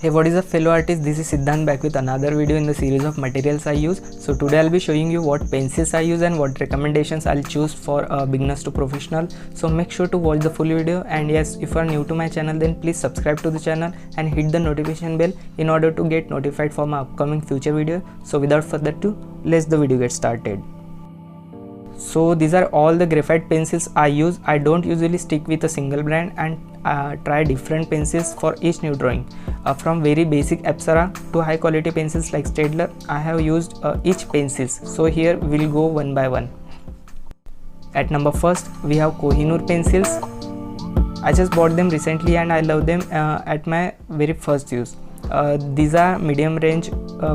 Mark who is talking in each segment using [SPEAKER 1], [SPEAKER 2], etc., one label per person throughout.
[SPEAKER 1] Hey, what is up fellow artists, this is Siddhant back with another video in the series of materials I use. So today I'll be showing you what pencils I use and what recommendations I'll choose for beginners to professional. So make sure to watch the full video, and yes, if you are new to my channel then please subscribe to the channel and hit the notification bell in order to get notified for my upcoming future video. So without further ado, let's the video get started. So these are all the graphite pencils I use. I don't usually stick with a single brand and try different pencils for each new drawing. From very basic Apsara to high quality pencils like Staedtler, I have used each pencils. So here we'll go one by one. At number first we have Kohinoor pencils. I just bought them recently and I love them at my very first use. These are medium range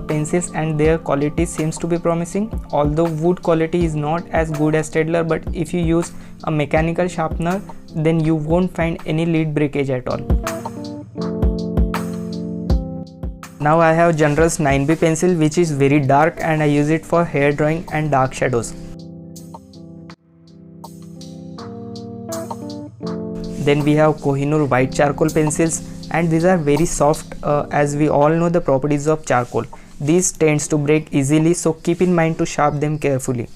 [SPEAKER 1] pencils and their quality seems to be promising. Although wood quality is not as good as Staedtler, but if you use a mechanical sharpener then you won't find any lead breakage at all. Now I have General's 9B pencil, which is very dark and I use it for hair drawing and dark shadows. Then we have Kohinoor white charcoal pencils, and these are very soft as we all know the properties of charcoal. These tends to break easily, so keep in mind to sharpen them carefully.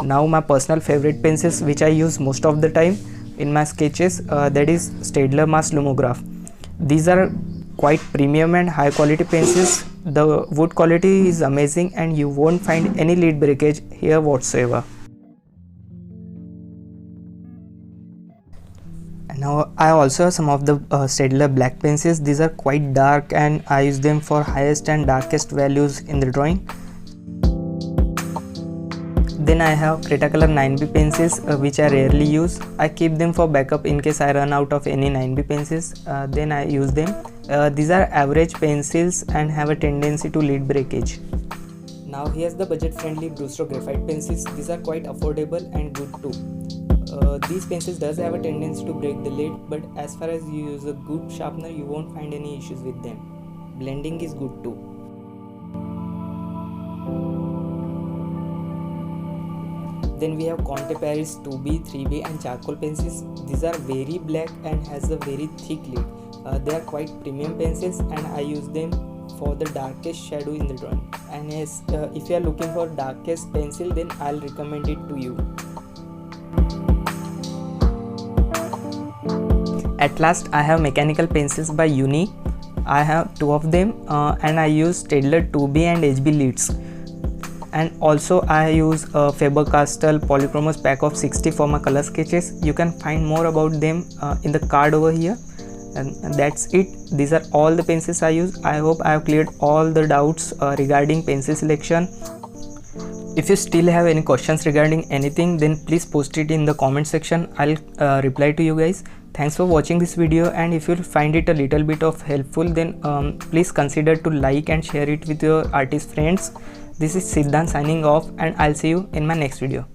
[SPEAKER 1] Now my personal favorite pencils which I use most of the time in my sketches, that is Staedtler Mass Lumograph. These are quite premium and high quality pencils. The wood quality is amazing and you won't find any lead breakage here whatsoever. Now I also have some of the Staedtler black pencils. These are quite dark and I use them for highest and darkest values in the drawing. Then I have Cretacolor 9B pencils which I rarely use. I keep them for backup in case I run out of any 9B pencils. Then I use them. These are average pencils and have a tendency to lead breakage. Now here's the budget friendly Brewster graphite pencils. These are quite affordable and good too. These pencils does have a tendency to break the lid, but as far as you use a good sharpener you won't find any issues with them. Blending is good too. Then we have Conte Paris 2B, 3B and charcoal pencils. These are very black and has a very thick lid. They are quite premium pencils and I use them for the darkest shadow in the drawing. And yes, if you are looking for darkest pencil then I'll recommend it to you. At last I have mechanical pencils by Uni. I have two of them and I use Staedtler 2B and HB leads. And also I use a Faber-Castell Polychromos pack of 60 for my color sketches. You can find more about them in the card over here. And that's it. These are all the pencils I use. I hope I have cleared all the doubts regarding pencil selection. If you still have any questions regarding anything then please post it in the comment section. I'll reply to you guys. Thanks for watching this video, and if you find it a little bit of helpful then please consider to like and share it with your artist friends. This is Siddhant signing off and I'll see you in my next video.